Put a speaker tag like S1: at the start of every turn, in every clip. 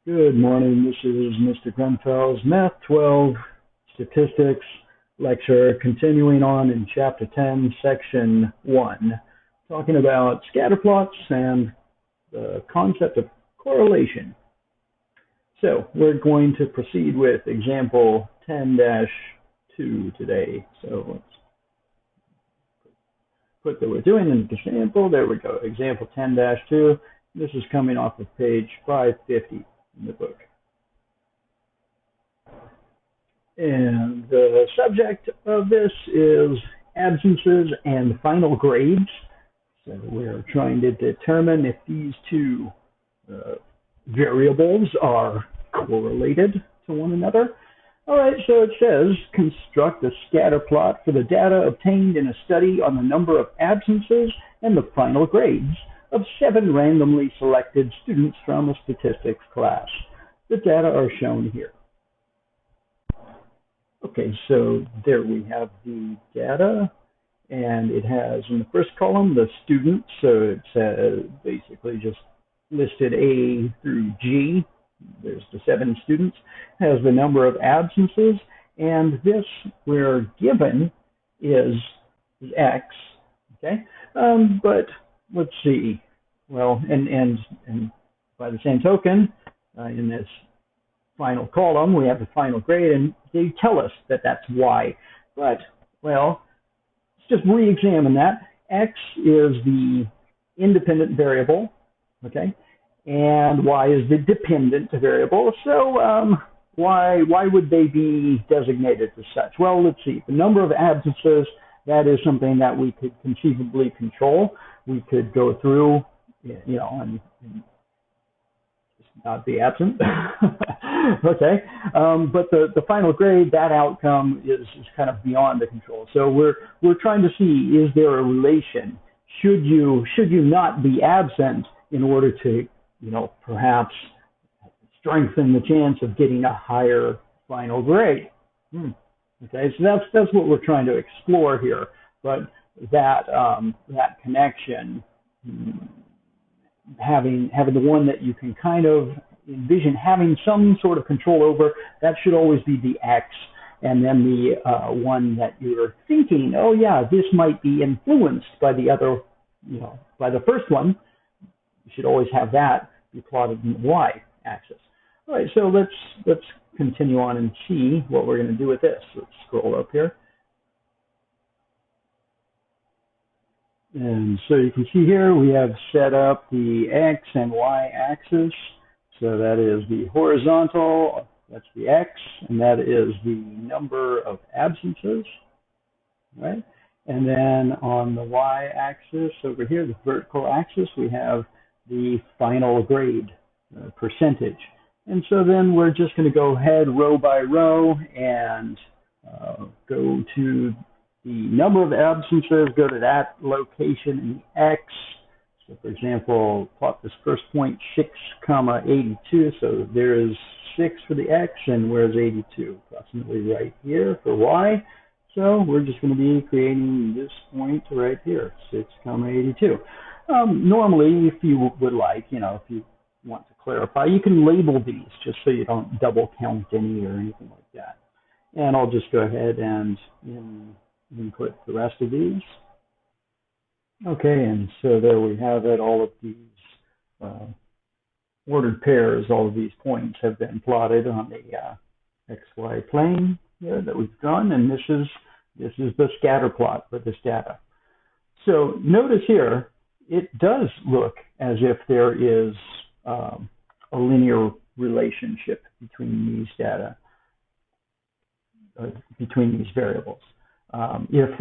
S1: Good morning. This is Mr. Grenfell's Math 12 Statistics lecture, continuing on in Chapter 10, Section 1, talking about scatter plots and the concept of correlation. So we're going to proceed with example 10-2 today. So let's put that we're doing an example. There we go. Example 10-2. This is coming off of page 550 in the book. And the subject of this is absences and final grades. So we're trying to determine if these two variables are correlated to one another. All right, so it says, construct a scatter plot for the data obtained in a study on the number of absences and the final grades of 7 randomly selected students from a statistics class. The data are shown here. Okay, so there we have the data, and it has in the first column the students, so it's basically just listed A through G. There's the 7 students. It has the number of absences, and this we're given is X, okay? But let's see. Well, and by the same token, in this final column, we have the final grade, and they tell us that that's Y. But, well, let's just re-examine that. X is the independent variable, okay? And Y is the dependent variable. So why would they be designated as such? Well, let's see. The number of absences, that is something that we could conceivably control. We could go through, and just not be absent. Okay. But the final grade, that outcome is kind of beyond the control. So we're trying to see, is there a relation? Should you not be absent in order to perhaps strengthen the chance of getting a higher final grade? Okay, so that's what we're trying to explore here. But that connection, having the one that you can kind of envision having some sort of control over, that should always be the X. And then the one that you're thinking, oh yeah, this might be influenced by the other, by the first one, you should always have that be plotted in the Y-axis. All right, so let's continue on and see what we're going to do with this. Let's scroll up here. And so you can see here we have set up the X and Y-axis. So that is the horizontal, that's the X, and that is the number of absences, right? And then on the Y-axis over here, the vertical axis, we have the final grade percentage. And so then we're just going to go ahead row by row and go to the number of absences, go to that location in the X. So for example, plot this first point, 6, 82. So there is 6 for the X, and where's 82? Approximately right here for Y. So we're just going to be creating this point right here, 6, 82. Normally, if you would like, if you want to clarify, you can label these just so you don't double count any or anything like that. And I'll just go ahead and input the rest of these. Okay, and so there we have it. All of these ordered pairs, all of these points have been plotted on the XY plane here that we've drawn, and this is the scatter plot for this data. So notice here, it does look as if there is a linear relationship between these data, between these variables. If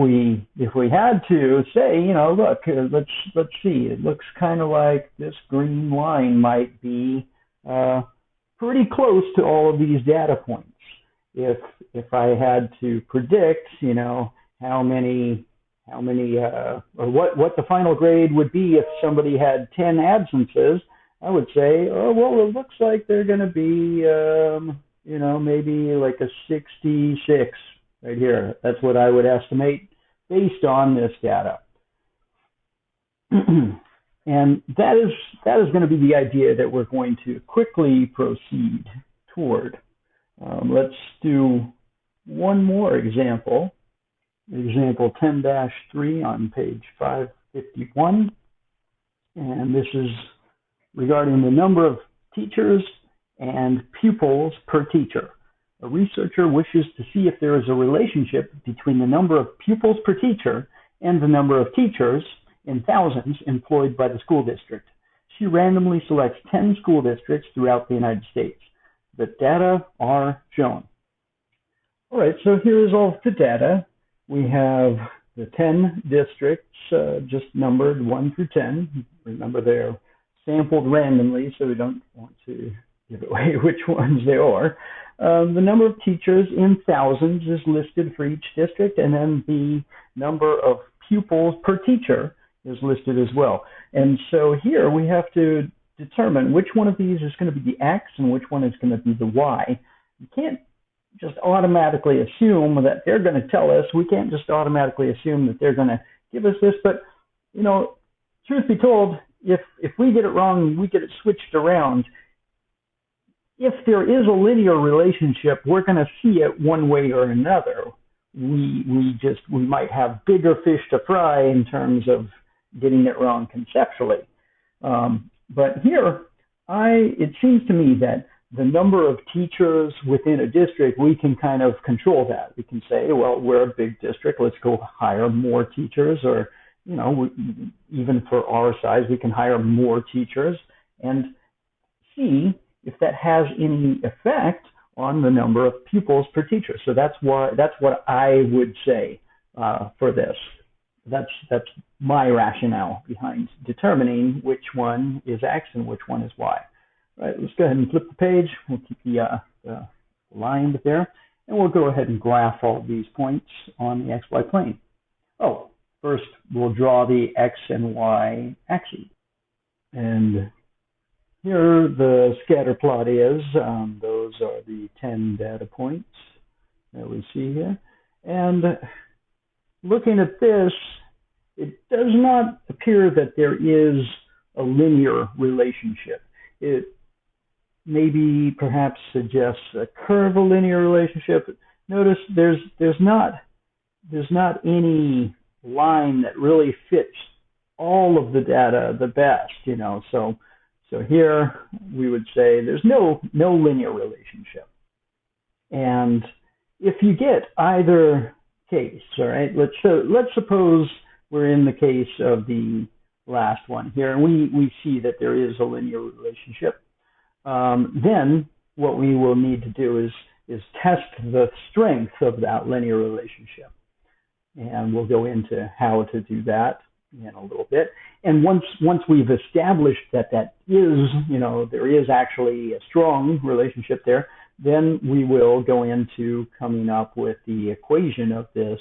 S1: we had to say, look, let's see, it looks kind of like this green line might be pretty close to all of these data points. If I had to predict, how many or what the final grade would be if somebody had 10 absences, I would say, oh well, it looks like they're going to be maybe like a 66. Right here. That's what I would estimate based on this data. And that is going to be the idea that we're going to quickly proceed toward. Let's do one more example. Example 10-3 on page 551. And this is regarding the number of teachers and pupils per teacher. A researcher wishes to see if there is a relationship between the number of pupils per teacher and the number of teachers in thousands employed by the school district. She randomly selects 10 school districts throughout the United States. The data are shown. All right, so here is all the data. We have the 10 districts just numbered 1 through 10. Remember, they're sampled randomly, so we don't want to give away which ones they are. The number of teachers in thousands is listed for each district, and then the number of pupils per teacher is listed as well. And so here we have to determine which one of these is going to be the X and which one is going to be the Y. You can't just automatically assume that they're going to tell us. We can't just automatically assume that they're going to give us this. But, you know, truth be told, if we get it wrong, we get it switched around. If there is a linear relationship, we're going to see it one way or another. We might have bigger fish to fry in terms of getting it wrong conceptually. But here, it seems to me that the number of teachers within a district, we can kind of control that. We can say, well, we're a big district, let's go hire more teachers, or, you know, even for our size, we can hire more teachers and see if that has any effect on the number of pupils per teacher. So that's what I would say for this. That's my rationale behind determining which one is X and which one is Y. All right, let's go ahead and flip the page. We'll keep the line there, and we'll go ahead and graph all these points on the XY plane. Oh, first we'll draw the X and Y axes. And here the scatter plot is. Those are the 10 data points that we see here. And looking at this, it does not appear that there is a linear relationship. It maybe perhaps suggests a curvilinear relationship. Notice there's not any line that really fits all of the data the best, you know. So here we would say there's no linear relationship. And if you get either case, all right, let's suppose we're in the case of the last one here, and we see that there is a linear relationship. Then what we will need to do is test the strength of that linear relationship. And we'll go into how to do that in a little bit. And once we've established that is, you know, there is actually a strong relationship there, then we will go into coming up with the equation of this,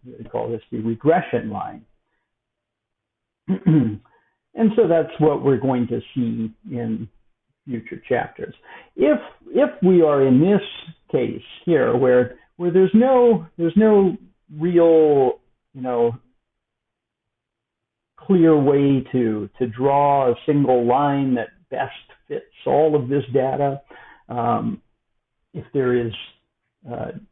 S1: we call this the regression line. And so that's what we're going to see in future chapters. If we are in this case here where there's no real, you know, clear way to draw a single line that best fits all of this data, if there is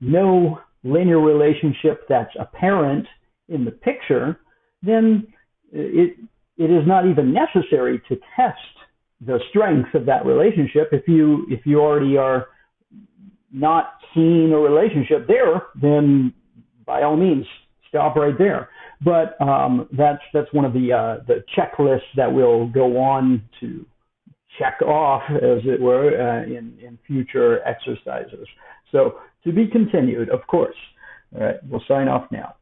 S1: no linear relationship that's apparent in the picture, then it is not even necessary to test the strength of that relationship. If you already are not seeing a relationship there, then by all means stop right there. But that's one of the checklists that we'll go on to check off, as it were, in future exercises. So to be continued, of course. All right, we'll sign off now.